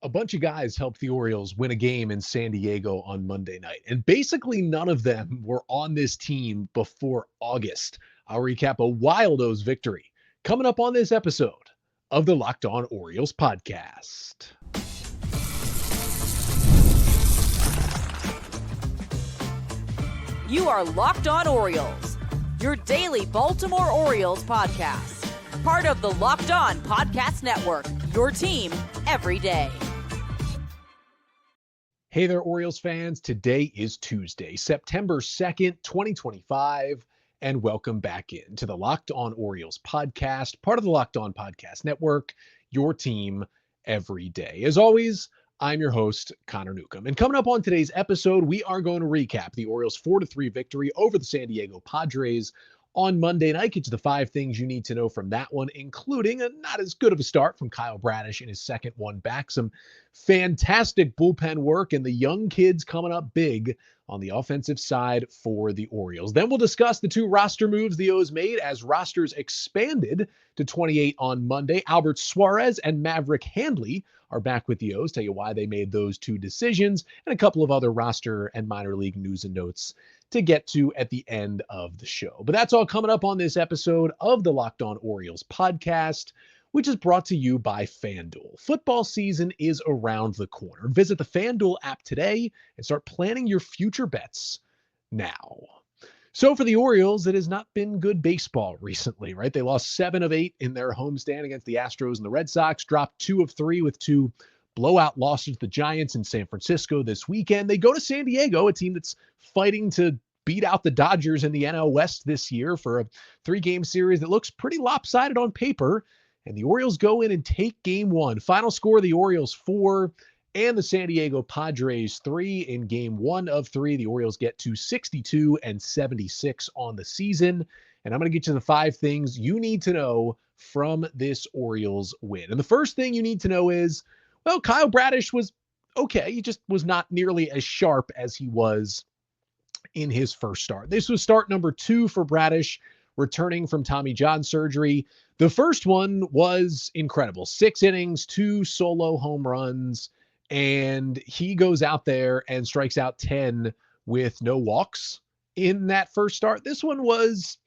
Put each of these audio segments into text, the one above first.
A bunch of guys helped the Orioles win a game in San Diego on Monday night, and basically none of them were on this team before August. I'll recap a Wild O's victory coming up on this episode of the Locked On Orioles podcast. You are Locked On Orioles, your daily Baltimore Orioles podcast. Part of the Locked On Podcast Network, your team every day. Hey there, Orioles fans. Today is Tuesday, September 2nd, 2025, and welcome back into the Locked On Orioles podcast, part of the Locked On Podcast Network, your team every day. As always, I'm your host, Connor Newcomb. And coming up on today's episode, we are going to recap the Orioles' 4-3 victory over the San Diego Padres on Monday night. Get to the 5 things you need to know from that one, including a not as good of a start from Kyle Bradish in his second one back. Some fantastic bullpen work and the young kids coming up big on the offensive side for the Orioles. Then we'll discuss the 2 roster moves the O's made as rosters expanded to 28 on Monday. Albert Suárez and Maverick Handley are back with the O's. Tell you why they made those 2 decisions and a couple of other roster and minor league news and notes to get to at the end of the show. But that's all coming up on this episode of the Locked On Orioles podcast, which is brought to you by FanDuel. Football season is around the corner. Visit the FanDuel app today and start planning your future bets now. So for the Orioles, it has not been good baseball recently, right? They lost 7 of 8 in their homestand against the Astros and the Red Sox, dropped 2 of 3 with 2 blowout losses to the Giants in San Francisco this weekend. They go to San Diego, a team that's fighting to beat out the Dodgers in the NL West this year for a 3-game series that looks pretty lopsided on paper. And the Orioles go in and take game 1. Final score, the Orioles 4 and the San Diego Padres 3 in game 1 of 3. The Orioles get to 62 and 76 on the season. And I'm going to get to the 5 things you need to know from this Orioles win. And the first thing you need to know is, well, Kyle Bradish was okay. He just was not nearly as sharp as he was in his first start. This was start number 2 for Bradish, returning from Tommy John surgery. The first one was incredible. 6 innings, 2 solo home runs, and he goes out there and strikes out 10 with no walks in that first start. This one was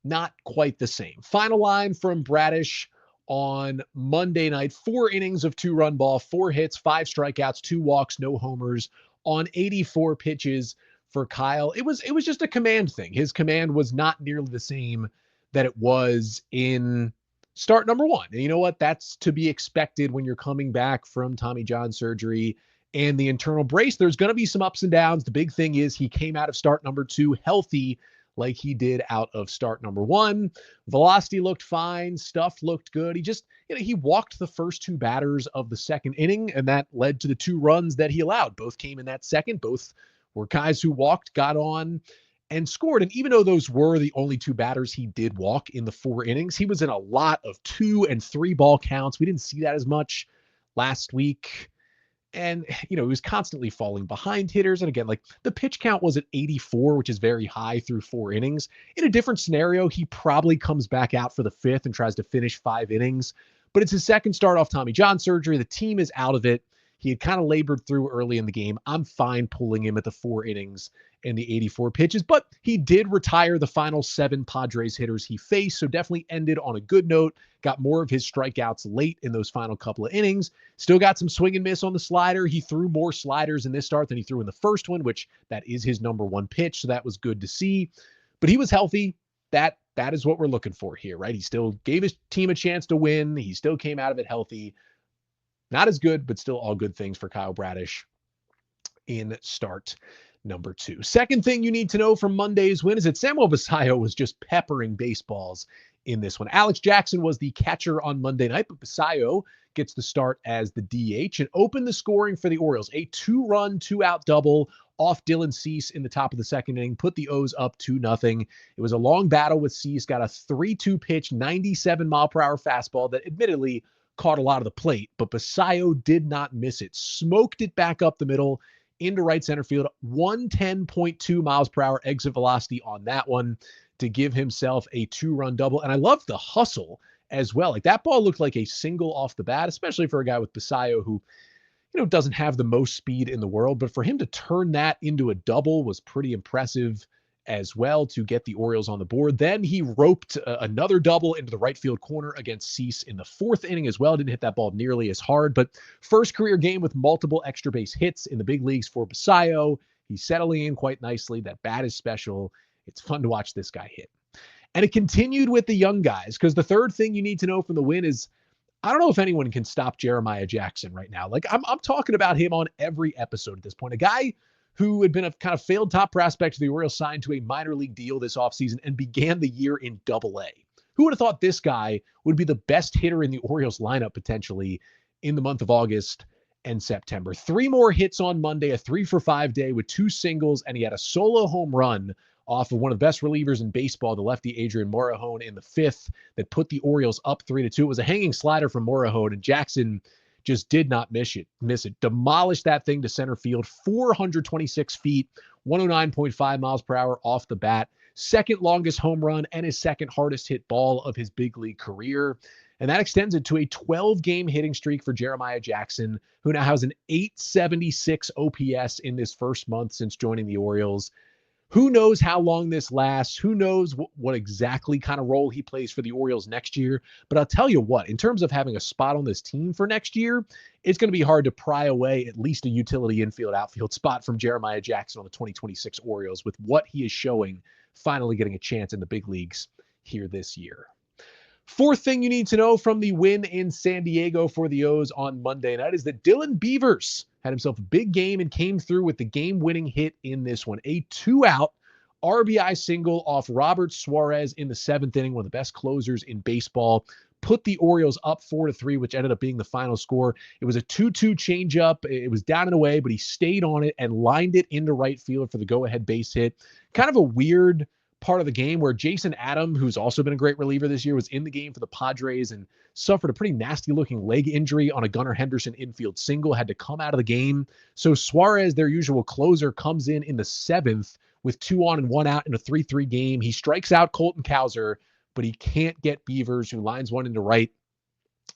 not quite the same. Final line from Bradish on Monday night: 4 innings of 2-run ball, 4 hits, 5 strikeouts, 2 walks, no homers on 84 pitches for Kyle. It was just a command thing. His command was not nearly the same that it was in start number 1. And you know what? That's to be expected when you're coming back from Tommy John surgery and the internal brace. There's going to be some ups and downs. The big thing is he came out of start number 2 healthy, like he did out of start number 1. Velocity looked fine. Stuff looked good. He just, he walked the first 2 batters of the second inning, and that led to the 2 runs that he allowed. Both came in that second. Both were guys who walked, got on, and scored. And even though those were the only 2 batters he did walk in the 4 innings, he was in a lot of 2 and 3 ball counts. We didn't see that as much last week. And, he was constantly falling behind hitters. And again, like, the pitch count was at 84, which is very high through 4 innings. In a different scenario, he probably comes back out for the 5th and tries to finish 5 innings. But it's his second start off Tommy John surgery. The team is out of it. He had kind of labored through early in the game. I'm fine pulling him at the 4 innings and the 84 pitches, but he did retire the final 7 Padres hitters he faced, so definitely ended on a good note. Got more of his strikeouts late in those final couple of innings. Still got some swing and miss on the slider. He threw more sliders in this start than he threw in the first one, which that is his number 1 pitch, so that was good to see. But he was healthy. That is what we're looking for here, right? He still gave his team a chance to win. He still came out of it healthy. Not as good, but still all good things for Kyle Bradish in start number 2. Second thing you need to know from Monday's win is that Samuel Basallo was just peppering baseballs in this one. Alex Jackson was the catcher on Monday night, but Basallo gets the start as the DH and opened the scoring for the Orioles. A 2-run, 2-out double off Dylan Cease in the top of the second inning, put the O's up 2-0. It was a long battle with Cease, got a 3-2 pitch, 97-mile-per-hour fastball that admittedly caught a lot of the plate, but Basallo did not miss it. Smoked it back up the middle into right center field. 110.2 miles per hour exit velocity on that one to give himself a 2-run double. And I love the hustle as well. Like, that ball looked like a single off the bat, especially for a guy with Basallo who, doesn't have the most speed in the world, but for him to turn that into a double was pretty impressive as well to get the Orioles on the board. Then he roped another double into the right field corner against Cease in the fourth inning as well. Didn't hit that ball nearly as hard, but first career game with multiple extra base hits in the big leagues for Basallo. He's settling in quite nicely. That bat is special. It's fun to watch this guy hit. And it continued with the young guys, because the third thing you need to know from the win is I don't know if anyone can stop Jeremiah Jackson right now. Like I'm talking about him on every episode at this point. A guy who had been a kind of failed top prospect to the Orioles, signed to a minor league deal this offseason and began the year in Double-A. Who would have thought this guy would be the best hitter in the Orioles lineup potentially in the month of August and September? 3 more hits on Monday, a 3-for-5 day with 2 singles, and he had a solo home run off of one of the best relievers in baseball, the lefty Adrian Morejon, in the 5th that put the Orioles up 3-2. It was a hanging slider from Morejon, and Jackson just did not miss it. Demolished that thing to center field, 426 feet, 109.5 miles per hour off the bat. Second longest home run and his second hardest hit ball of his big league career. And that extends it to a 12-game hitting streak for Jeremiah Jackson, who now has an 876 OPS in this first month since joining the Orioles. Who knows how long this lasts? Who knows what exactly kind of role he plays for the Orioles next year? But I'll tell you what, in terms of having a spot on this team for next year, it's going to be hard to pry away at least a utility infield outfield spot from Jeremiah Jackson on the 2026 Orioles with what he is showing, finally getting a chance in the big leagues here this year. Fourth thing you need to know from the win in San Diego for the O's on Monday night is that Dylan Beavers had himself a big game and came through with the game-winning hit in this one. A 2-out RBI single off Robert Suarez in the 7th inning, one of the best closers in baseball. Put the Orioles up 4-3, which ended up being the final score. It was a 2-2 changeup. It was down and away, but he stayed on it and lined it into right field for the go-ahead base hit. Kind of a weird part of the game where Jason Adam, who's also been a great reliever this year, was in the game for the Padres and suffered a pretty nasty looking leg injury on a Gunnar Henderson infield single, had to come out of the game. So Suarez, their usual closer, comes in the 7th with 2 on and 1 out in a 3-3 game. He strikes out Colton Cowser, but he can't get Beavers, who lines one into right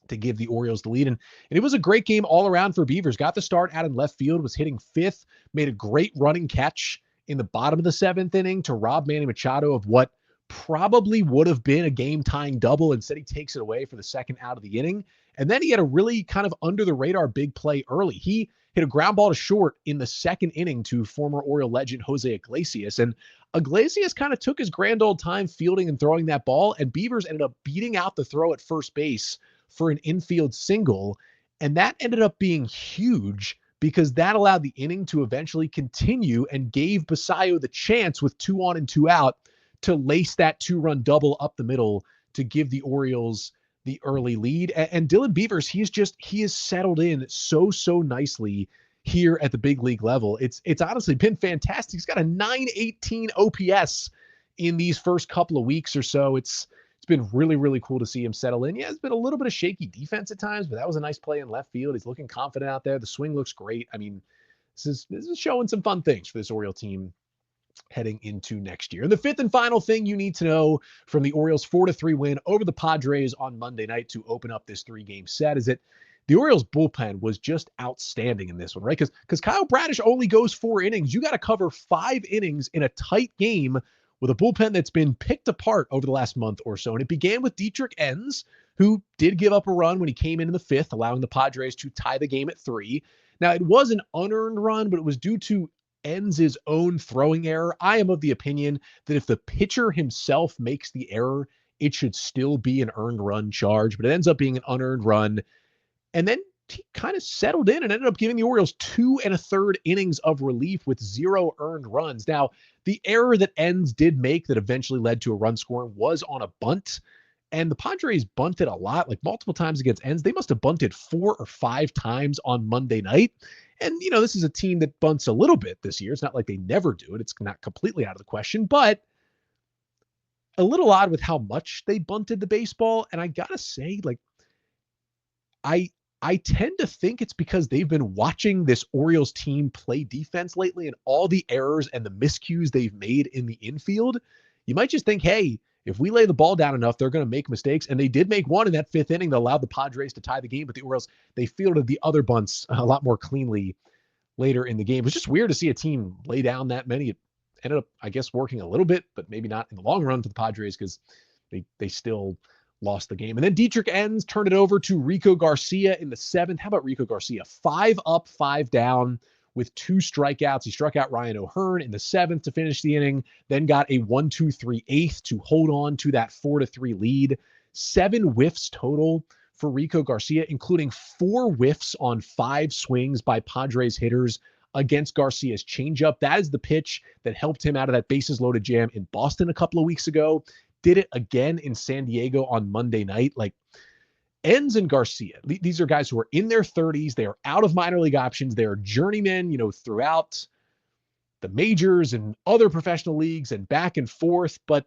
to give the Orioles the lead. And it was a great game all around for Beavers. Got the start out in left field, was hitting 5th, made a great running catch in the bottom of the 7th inning to rob Manny Machado of what probably would have been a game-tying double. Instead, he takes it away for the second out of the inning. And then he had a really kind of under-the-radar big play early. He hit a ground ball to short in the 2nd inning to former Oriole legend Jose Iglesias. And Iglesias kind of took his grand old time fielding and throwing that ball, and Beavers ended up beating out the throw at first base for an infield single. And that ended up being huge, because that allowed the inning to eventually continue and gave Basallo the chance with 2 on and 2 out to lace that 2-run double up the middle to give the Orioles the early lead. And Dylan Beavers, he is settled in so nicely here at the big league level. It's honestly been fantastic. He's got a 918 OPS in these first couple of weeks or so. It's been really cool to see him settle in. Yeah, it's been a little bit of shaky defense at times, but that was a nice play in left field. He's looking confident out there. The swing looks great. I mean, this is showing some fun things for this Oriole team heading into next year. And the 5th and final thing you need to know from the Orioles' 4-3 win over the Padres on Monday night to open up this 3-game set is that the Orioles bullpen was just outstanding in this one, right? Because Kyle Bradish only goes 4 innings. You got to cover 5 innings in a tight game with a bullpen that's been picked apart over the last month or so. And it began with Dietrich Enns, who did give up a run when he came in the 5th, allowing the Padres to tie the game at 3. Now, it was an unearned run, but it was due to Enns' own throwing error. I am of the opinion that if the pitcher himself makes the error, it should still be an earned run charge, but it ends up being an unearned run. And then he kind of settled in and ended up giving the Orioles 2 1/3 innings of relief with 0 earned runs. Now, the error that Enns did make that eventually led to a run scoring was on a bunt. And the Padres bunted a lot, like multiple times against Enns. They must have bunted 4 or 5 times on Monday night. And, this is a team that bunts a little bit this year. It's not like they never do it. It's not completely out of the question, but a little odd with how much they bunted the baseball. And I got to say, like, I tend to think it's because they've been watching this Orioles team play defense lately, and all the errors and the miscues they've made in the infield. You might just think, hey, if we lay the ball down enough, they're going to make mistakes. And they did make one in that fifth inning that allowed the Padres to tie the game. But the Orioles, they fielded the other bunts a lot more cleanly later in the game. It was just weird to see a team lay down that many. It ended up, I guess, working a little bit, but maybe not in the long run for the Padres because they still lost the game. And then Dietrich Enns turned it over to Rico Garcia in the seventh. How about Rico Garcia? 5 up, 5 down with 2 strikeouts. He struck out Ryan O'Hearn in the seventh to finish the inning, then got a 1-2-3 eighth to hold on to that 4-3 lead. 7 whiffs total for Rico Garcia, including 4 whiffs on 5 swings by Padres hitters against Garcia's changeup. That is the pitch that helped him out of that bases loaded jam in Boston a couple of weeks ago. Did it again in San Diego on Monday night. Like, Enns and Garcia, these are guys who are in their 30s. They are out of minor league options. They are journeymen, throughout the majors and other professional leagues and back and forth. But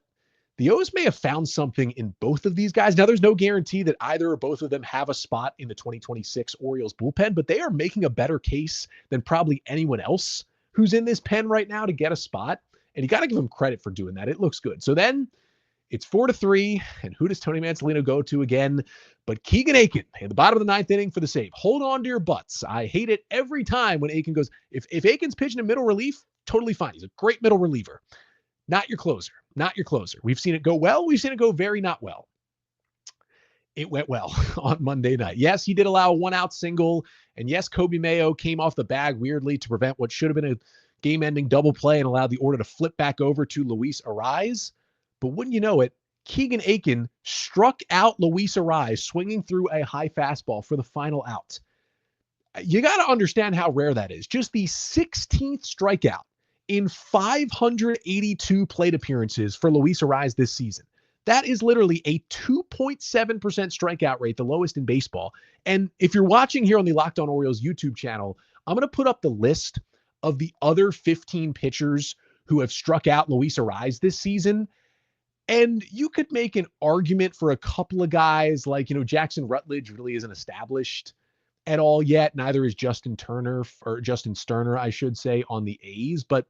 the O's may have found something in both of these guys. Now, there's no guarantee that either or both of them have a spot in the 2026 Orioles bullpen, but they are making a better case than probably anyone else who's in this pen right now to get a spot. And you got to give them credit for doing that. It looks good. So then it's 4-3, and who does Tony Mansolino go to again? But Keegan Aiken in the bottom of the 9th inning for the save. Hold on to your butts. I hate it every time when Aiken goes. If Aiken's pitching in middle relief, totally fine. He's a great middle reliever. Not your closer. Not your closer. We've seen it go well. We've seen it go very not well. It went well on Monday night. Yes, he did allow a 1-out single. And yes, Kobe Mayo came off the bag weirdly to prevent what should have been a game-ending double play and allowed the order to flip back over to Luis Suarez. But wouldn't you know it, Keegan Aiken struck out Luis Suarez swinging through a high fastball for the final out. You got to understand how rare that is. Just the 16th strikeout in 582 plate appearances for Luis Suarez this season. That is literally a 2.7% strikeout rate, the lowest in baseball. And if you're watching here on the Locked On Orioles YouTube channel, I'm going to put up the list of the other 15 pitchers who have struck out Luis Suarez this season. And you could make an argument for a couple of guys like, Jackson Rutledge really isn't established at all yet. Neither is Justin Sterner, I should say, on the A's. But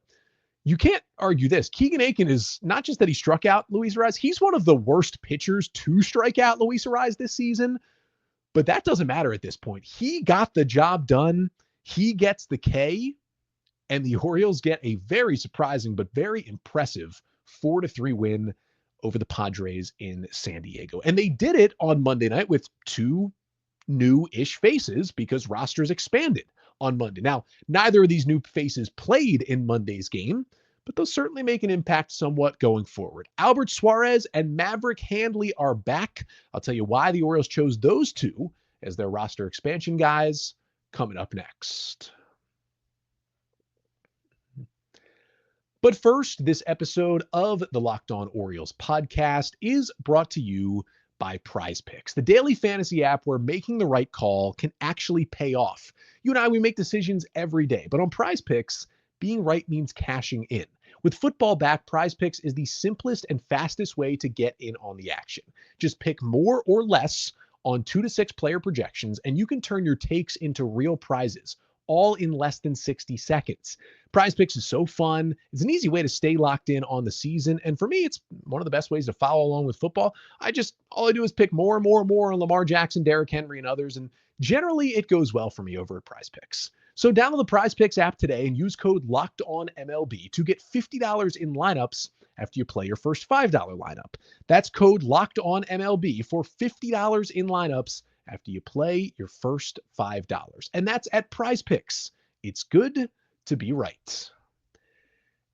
you can't argue this. Keegan Aiken is not just that he struck out Luis Suarez. He's one of the worst pitchers to strike out Luis Suarez this season. But that doesn't matter at this point. He got the job done. He gets the K. And the Orioles get a very surprising but very impressive 4-3 win over the Padres in San Diego. And they did it on Monday night with 2 new-ish faces because rosters expanded on Monday. Now, neither of these new faces played in Monday's game, but they'll certainly make an impact somewhat going forward. Albert Suárez and Maverick Handley are back. I'll tell you why the Orioles chose those 2 as their roster expansion guys coming up next. But first, this episode of the Locked On Orioles podcast is brought to you by Prize Picks, the daily fantasy app where making the right call can actually pay off. You and I, we make decisions every day, but on Prize Picks, being right means cashing in. With football back, Prize Picks is the simplest and fastest way to get in on the action. Just pick more or less on 2 to 6 player projections, and you can turn your takes into real prizes, all in less than 60 seconds. Prize Picks is so fun. It's an easy way to stay locked in on the season. And for me, it's one of the best ways to follow along with football. All I do is pick more and more and more on Lamar Jackson, Derrick Henry, and others. And generally it goes well for me over at Prize Picks. So download the Prize Picks app today and use code LOCKEDONMLB to get $50 in lineups after you play your first $5 lineup. That's code LOCKEDONMLB for $50 in lineups after you play your first $5. And that's at Prize Picks. It's good to be right.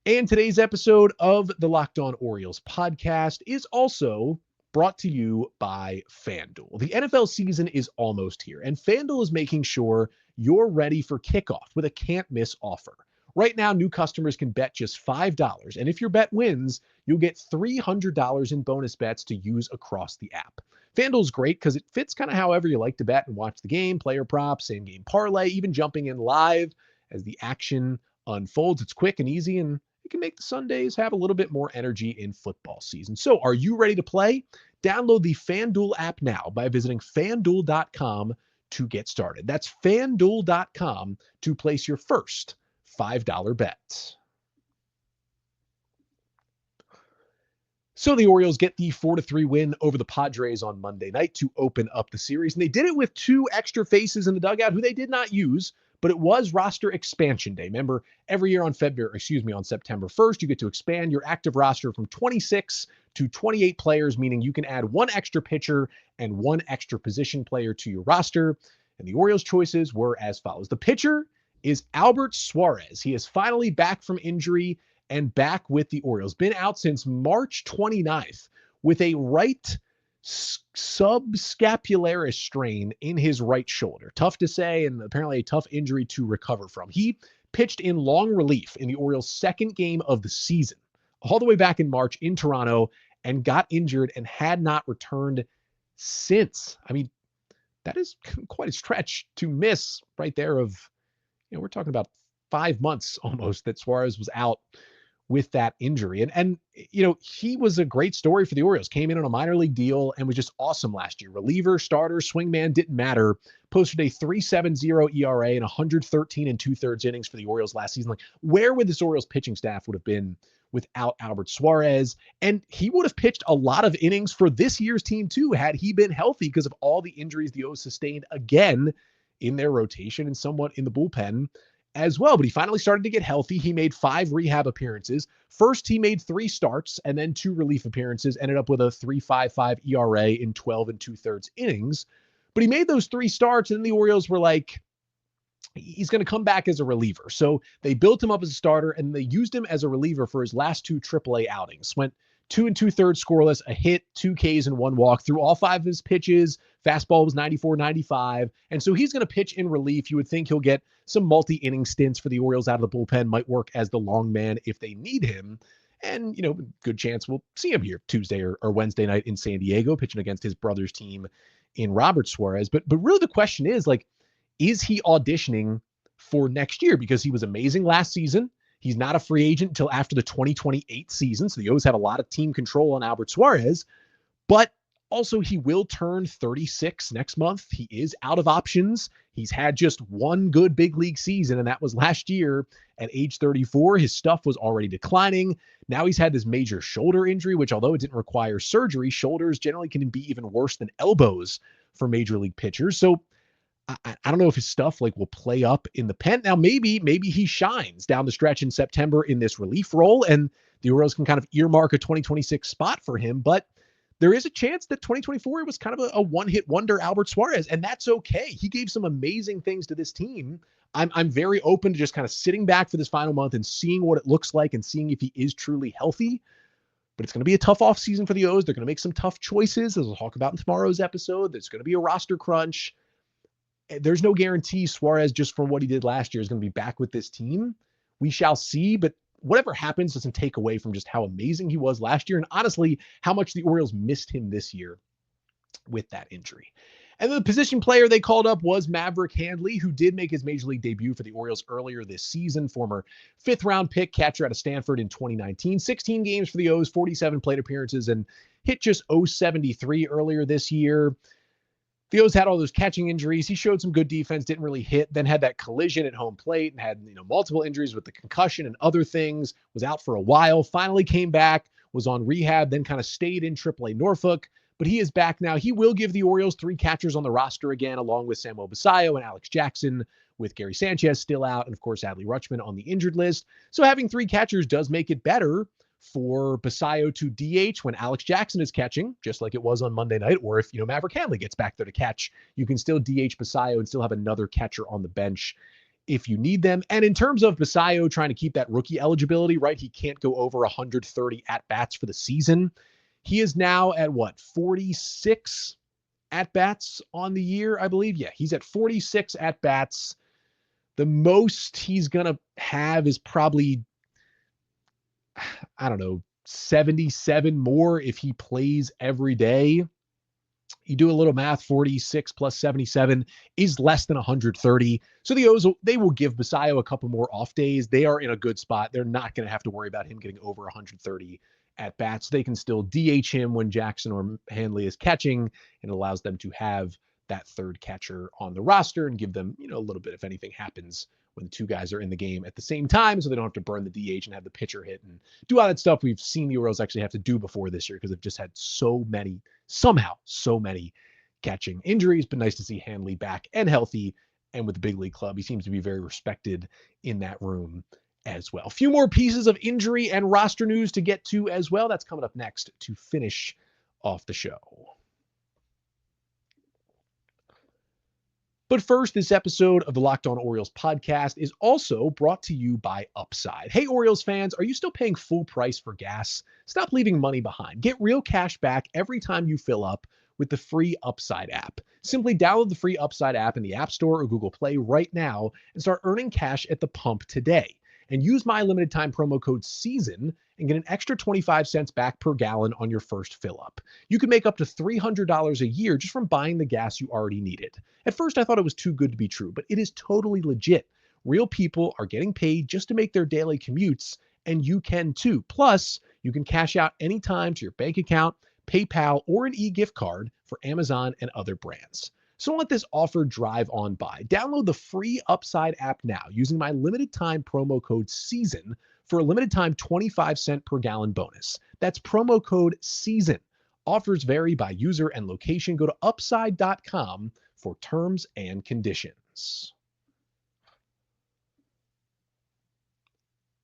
And today's episode of the Locked On Orioles podcast is also brought to you by FanDuel. The NFL season is almost here, and FanDuel is making sure you're ready for kickoff with a can't-miss offer. Right now, new customers can bet just $5, and if your bet wins, you'll get $300 in bonus bets to use across the app. FanDuel's great because it fits kind of however you like to bet and watch the game, player props, same-game parlay, even jumping in live as the action unfolds. It's quick and easy, and it can make the Sundays have a little bit more energy in football season. So are you ready to play? Download the FanDuel app now by visiting FanDuel.com to get started. That's FanDuel.com to place your first $5 bet. So the Orioles get the 4-3 win over the Padres on Monday night to open up the series. And they did it with two extra faces in the dugout who they did not use, but it was roster expansion day. Remember, every year on September 1st, you get to expand your active roster from 26 to 28 players, meaning you can add one extra pitcher and one extra position player to your roster. And the Orioles' choices were as follows. The pitcher is Albert Suarez. He is finally back from injury and back with the Orioles. Been out since March 29th with a right subscapularis strain in his right shoulder. Tough to say, and apparently a tough injury to recover from. He pitched in long relief in the Orioles' second game of the season, all the way back in March in Toronto, and got injured and had not returned since. I mean, that is quite a stretch to miss right there of, we're talking about 5 months almost that Suarez was out with that injury. And he was a great story for the Orioles. Came in on a minor league deal and was just awesome last year. Reliever, starter, swingman, didn't matter. Posted a 3.70 ERA and 113 2/3 innings for the Orioles last season. Like, where would this Orioles pitching staff would have been without Albert Suarez? And he would have pitched a lot of innings for this year's team too, had he been healthy, because of all the injuries the O's sustained again in their rotation and somewhat in the bullpen as well. But he finally started to get healthy. He made 5 rehab appearances. First, he made 3 starts and then 2 relief appearances, ended up with a 3.55 ERA in 12 2/3 innings. But he made those 3 starts, and then the Orioles were like, he's going to come back as a reliever. So they built him up as a starter, and they used him as a reliever for his last 2 AAA outings. Went 2 2/3 scoreless, a hit, 2 Ks, and 1 walk through all 5 of his pitches. Fastball was 94-95. And so he's going to pitch in relief. You would think he'll get some multi-inning stints for the Orioles out of the bullpen, might work as the long man if they need him. And, good chance we'll see him here Tuesday or Wednesday night in San Diego, pitching against his brother's team in Robert Suarez. But really the question is, is he auditioning for next year? Because he was amazing last season. He's not a free agent until after the 2028 season. So the O's have a lot of team control on Albert Suarez, but also he will turn 36 next month. He is out of options. He's had just one good big league season, and that was last year at age 34. His stuff was already declining. Now he's had this major shoulder injury, which, although it didn't require surgery, shoulders generally can be even worse than elbows for major league pitchers. So I don't know if his stuff will play up in the pen. Now, maybe he shines down the stretch in September in this relief role, and the Orioles can kind of earmark a 2026 spot for him. But there is a chance that 2024 was kind of a one-hit wonder Albert Suarez, and that's okay. He gave some amazing things to this team. I'm very open to just kind of sitting back for this final month and seeing what it looks like and seeing if he is truly healthy. But it's going to be a tough offseason for the O's. They're going to make some tough choices, as we'll talk about in tomorrow's episode. There's going to be a roster crunch. There's no guarantee Suarez, just from what he did last year, is going to be back with this team. We shall see, but whatever happens doesn't take away from just how amazing he was last year, and honestly, how much the Orioles missed him this year with that injury. And the position player they called up was Maverick Handley, who did make his major league debut for the Orioles earlier this season. Former 5th-round pick, catcher out of Stanford in 2019. 16 games for the O's, 47 plate appearances, and hit just .073 earlier this year. The O's had all those catching injuries. He showed some good defense, didn't really hit, then had that collision at home plate and had multiple injuries with the concussion and other things, was out for a while, finally came back, was on rehab, then kind of stayed in AAA Norfolk, but he is back now. He will give the Orioles 3 catchers on the roster again, along with Samuel Basallo and Alex Jackson, with Gary Sanchez still out, and of course Adley Rutschman on the injured list. So having 3 catchers does make it better for Basallo to DH when Alex Jackson is catching, just like it was on Monday night. Or if, Maverick Handley gets back there to catch, you can still DH Basallo and still have another catcher on the bench if you need them. And in terms of Basallo trying to keep that rookie eligibility, right, he can't go over 130 at-bats for the season. He is now at 46 at-bats on the year, I believe. Yeah, he's at 46 at-bats. The most he's going to have is probably, 77 more if he plays every day. You do a little math, 46 plus 77 is less than 130. So the O's, they will give Basallo a couple more off days. They are in a good spot. They're not going to have to worry about him getting over 130 at bats. They can still DH him when Jackson or Handley is catching, and it allows them to have that third catcher on the roster and give them, a little bit if anything happens when the two guys are in the game at the same time, so they don't have to burn the DH and have the pitcher hit and do all that stuff we've seen the Orioles actually have to do before this year because they've just had so many catching injuries. But nice to see Handley back and healthy, and with the big league club, he seems to be very respected in that room as well. A few more pieces of injury and roster news to get to as well. That's coming up next to finish off the show. But first, this episode of the Locked On Orioles podcast is also brought to you by Upside. Hey, Orioles fans, are you still paying full price for gas? Stop leaving money behind. Get real cash back every time you fill up with the free Upside app. Simply download the free Upside app in the App Store or Google Play right now and start earning cash at the pump today. And use my limited time promo code SEASON and get an extra 25 cents back per gallon on your first fill up. You can make up to $300 a year just from buying the gas you already needed. At first, I thought it was too good to be true, but it is totally legit. Real people are getting paid just to make their daily commutes, and you can too. Plus, you can cash out anytime to your bank account, PayPal, or an e-gift card for Amazon and other brands. So don't let this offer drive on by. Download the free Upside app now using my limited time promo code SEASON for a limited time 25 cent per gallon bonus. That's promo code SEASON. Offers vary by user and location. Go to upside.com for terms and conditions.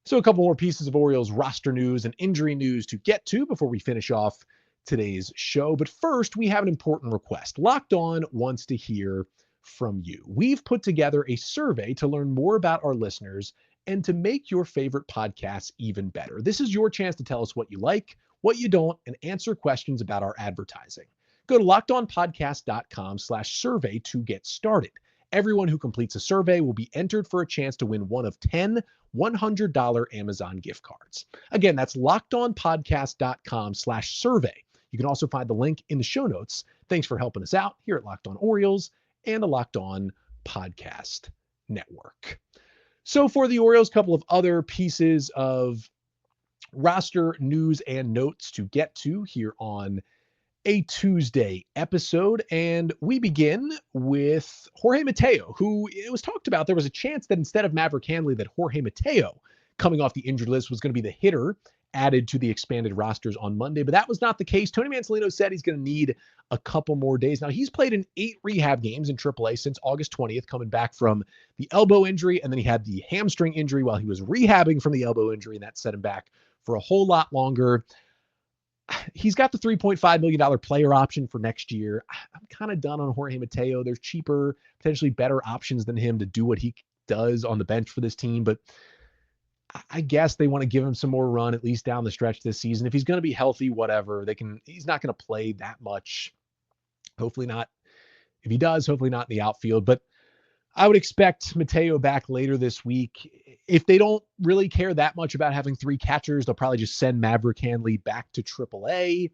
So a couple more pieces of Orioles roster news and injury news to get to before we finish off today's show. But first, we have an important request. Locked On wants to hear from you. We've put together a survey to learn more about our listeners and to make your favorite podcasts even better. This is your chance to tell us what you like, what you don't, and answer questions about our advertising. Go to lockedonpodcast.com/survey to get started. Everyone who completes a survey will be entered for a chance to win one of 10 $100 Amazon gift cards. Again, that's lockedonpodcast.com/survey. You can also find the link in the show notes. Thanks for helping us out here at Locked On Orioles and the Locked On Podcast Network. So for the Orioles, a couple of other pieces of roster news and notes to get to here on a Tuesday episode. And we begin with Jorge Mateo, who it was talked about. There was a chance that instead of Maverick Handley, that Jorge Mateo coming off the injured list was going to be the hitter added to the expanded rosters on Monday, but that was not the case. Tony Mansolino said he's going to need a couple more days. Now, he's played in 8 rehab games in AAA since August 20th, coming back from the elbow injury, and then he had the hamstring injury while he was rehabbing from the elbow injury, and that set him back for a whole lot longer. He's got the $3.5 million player option for next year. I'm kind of done on Jorge Mateo. There's cheaper, potentially better options than him to do what he does on the bench for this team, but I guess they want to give him some more run, at least down the stretch this season. If he's going to be healthy, whatever, he's not going to play that much. Hopefully not. If he does, hopefully not in the outfield, but I would expect Mateo back later this week. If they don't really care that much about having 3 catchers, they'll probably just send Maverick Handley back to AAA.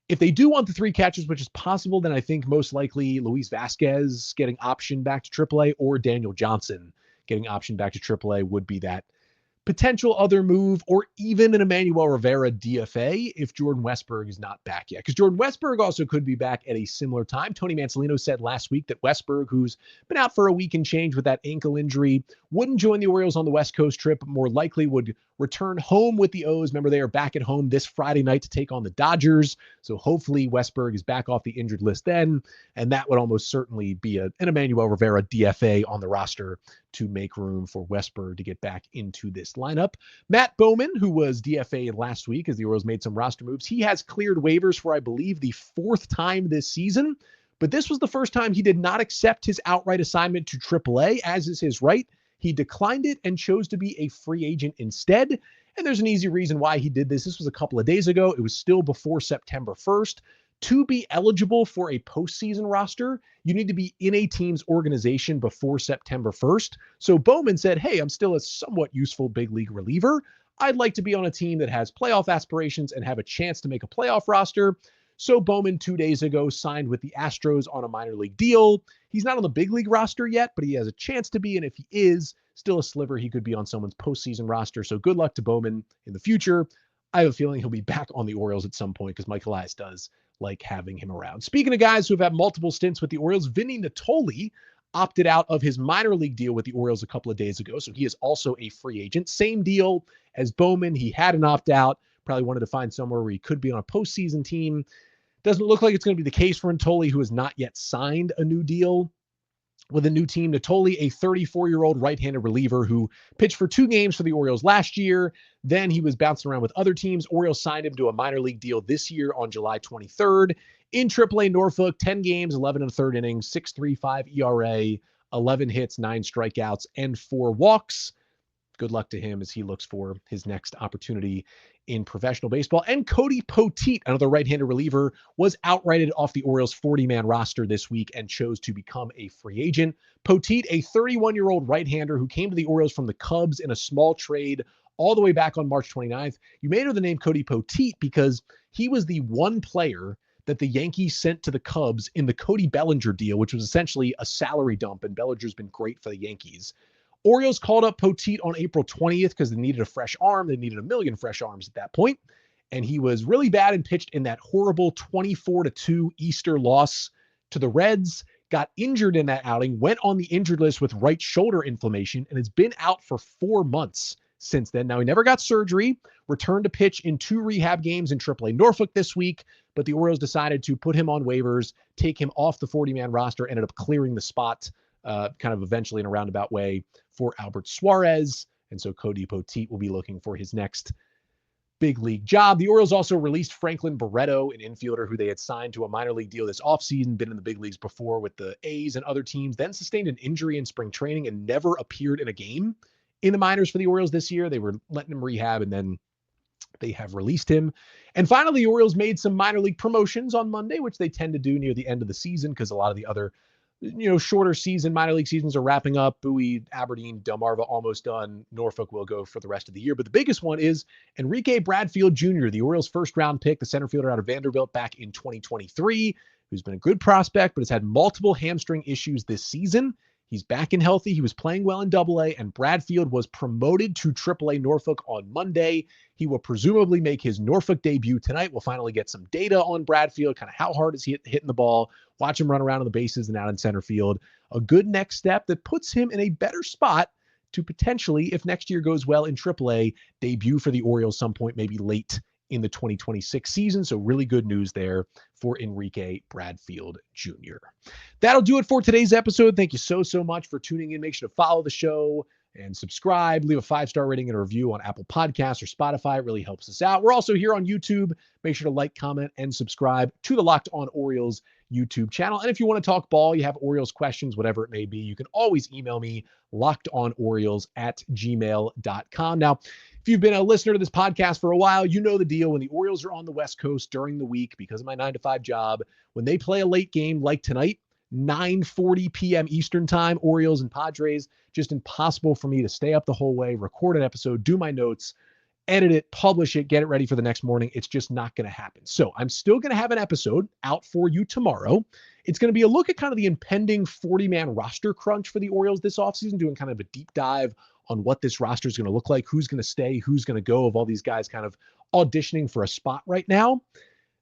If they do want the 3 catchers, which is possible, then I think most likely Luis Vasquez getting optioned back to AAA or Daniel Johnson getting optioned back to AAA would be that potential other move, or even an Emmanuel Rivera DFA if Jordan Westburg is not back yet. Because Jordan Westburg also could be back at a similar time. Tony Mansolino said last week that Westburg, who's been out for a week and change with that ankle injury, wouldn't join the Orioles on the West Coast trip, but more likely would return home with the O's. Remember, they are back at home this Friday night to take on the Dodgers. So hopefully Westburg is back off the injured list then, and that would almost certainly be an Emmanuel Rivera DFA on the roster to make room for Westburg to get back into this lineup. Matt Bowman, who was DFA'd last week as the Orioles made some roster moves, he has cleared waivers for, I believe, the 4th time this season, but this was the first time he did not accept his outright assignment to AAA, as is his right. He declined it and chose to be a free agent instead. And there's an easy reason why he did this. This was a couple of days ago. It was still before September 1st. To be eligible for a postseason roster, you need to be in a team's organization before September 1st. So Bowman said, hey, I'm still a somewhat useful big league reliever. I'd like to be on a team that has playoff aspirations and have a chance to make a playoff roster. So Bowman 2 days ago signed with the Astros on a minor league deal. He's not on the big league roster yet, but he has a chance to be. And if he is, still a sliver, he could be on someone's postseason roster. So good luck to Bowman in the future. I have a feeling he'll be back on the Orioles at some point because Mike Elias does like having him around. Speaking of guys who have had multiple stints with the Orioles, Vinny Natoli opted out of his minor league deal with the Orioles a couple of days ago, so he is also a free agent. Same deal as Bowman. He had an opt-out, probably wanted to find somewhere where he could be on a postseason team. Doesn't look like it's going to be the case for Natoli, who has not yet signed a new deal with a new team. Natoli, a 34-year-old right-handed reliever who pitched for 2 games for the Orioles last year. Then he was bouncing around with other teams. Orioles signed him to a minor league deal this year on July 23rd. In AAA Norfolk, 10 games, 11 1/3 innings, 6.35 ERA, 11 hits, 9 strikeouts, and 4 walks. Good luck to him as he looks for his next opportunity in professional baseball. And Cody Poteet, another right-handed reliever, was outrighted off the Orioles 40-man roster this week and chose to become a free agent. Poteet, a 31-year-old right-hander who came to the Orioles from the Cubs in a small trade all the way back on March 29th. You may know the name Cody Poteet because he was the one player that the Yankees sent to the Cubs in the Cody Bellinger deal, which was essentially a salary dump, and Bellinger's been great for the Yankees. Orioles called up Poteet on April 20th because they needed a fresh arm. They needed a million fresh arms at that point. And he was really bad and pitched in that horrible 24-2 Easter loss to the Reds, got injured in that outing, went on the injured list with right shoulder inflammation, and has been out for 4 months since then. Now, he never got surgery, returned to pitch in 2 rehab games in AAA Norfolk this week, but the Orioles decided to put him on waivers, take him off the 40-man roster, ended up clearing the spot kind of eventually in a roundabout way for Albert Suarez. And so Cody Poteet will be looking for his next big league job. The Orioles also released Franklin Barreto, an infielder who they had signed to a minor league deal this offseason, been in the big leagues before with the A's and other teams, then sustained an injury in spring training and never appeared in a game in the minors for the Orioles this year. They were letting him rehab, and then they have released him. And finally, the Orioles made some minor league promotions on Monday, which they tend to do near the end of the season because a lot of the other shorter season minor league seasons are wrapping up. Bowie, Aberdeen, Delmarva almost done. Norfolk will go for the rest of the year. But the biggest one is Enrique Bradfield Jr., the Orioles' first-round pick, the center fielder out of Vanderbilt back in 2023, who's been a good prospect, but has had multiple hamstring issues this season. He's back and healthy. He was playing well in AA, and Bradfield was promoted to AAA Norfolk on Monday. He will presumably make his Norfolk debut tonight. We'll finally get some data on Bradfield, kind of how hard is he hitting the ball, watch him run around on the bases and out in center field. A good next step that puts him in a better spot to potentially, if next year goes well in AAA, debut for the Orioles some point, maybe late in the 2026 season. So really good news there for Enrique Bradfield Jr. That'll do it for today's episode. Thank you so much for tuning in. Make sure to follow the show and subscribe. Leave a 5-star rating and a review on Apple Podcasts or Spotify. It really helps us out. We're also here on YouTube. Make sure to like, comment, and subscribe to the Locked On Orioles YouTube channel. And if you want to talk ball, you have Orioles questions, whatever it may be, you can always email me, lockedonorioles@gmail.com. Now, if you've been a listener to this podcast for a while, you know the deal. When the Orioles are on the West Coast during the week, because of my 9-to-5 job, when they play a late game like tonight, 9:40 p.m. Eastern time, Orioles and Padres, just impossible for me to stay up the whole way, record an episode, do my notes, edit it, publish it, get it ready for the next morning. It's just not going to happen. So I'm still going to have an episode out for you tomorrow. It's going to be a look at kind of the impending 40-man roster crunch for the Orioles this offseason, doing kind of a deep dive on what this roster is going to look like, who's going to stay, who's going to go, of all these guys kind of auditioning for a spot right now.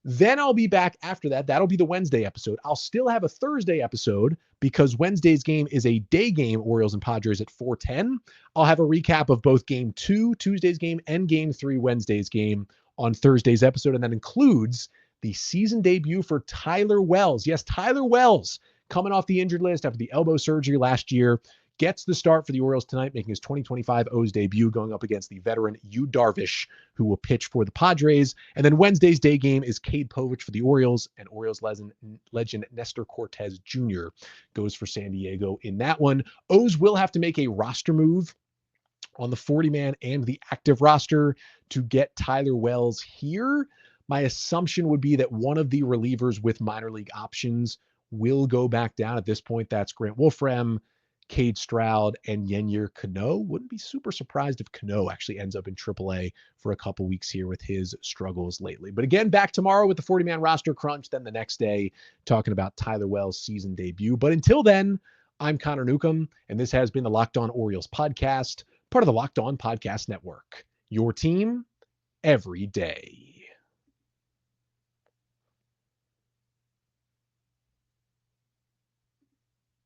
Then I'll be back after that. That'll be the Wednesday episode. I'll still have a Thursday episode because Wednesday's game is a day game, Orioles and Padres at 4:10. I'll have a recap of both game 2, Tuesday's game, and game 3, Wednesday's game on Thursday's episode. And that includes the season debut for Tyler Wells. Yes, Tyler Wells, coming off the injured list after the elbow surgery last year, gets the start for the Orioles tonight, making his 2025 O's debut, going up against the veteran Yu Darvish, who will pitch for the Padres. And then Wednesday's day game is Cade Povich for the Orioles, and Orioles legend Nestor Cortez Jr. goes for San Diego in that one. O's will have to make a roster move on the 40-man and the active roster to get Tyler Wells here. My assumption would be that one of the relievers with minor league options will go back down. At this point, that's Grant Wolfram, Cade Stroud, and Yennier Cano. Wouldn't be super surprised if Cano actually ends up in AAA for a couple weeks here with his struggles lately. But again, back tomorrow with the 40-man roster crunch, then the next day talking about Tyler Wells' season debut. But until then, I'm Connor Newcomb, and this has been the Locked On Orioles podcast, part of the Locked On Podcast Network. Your team every day.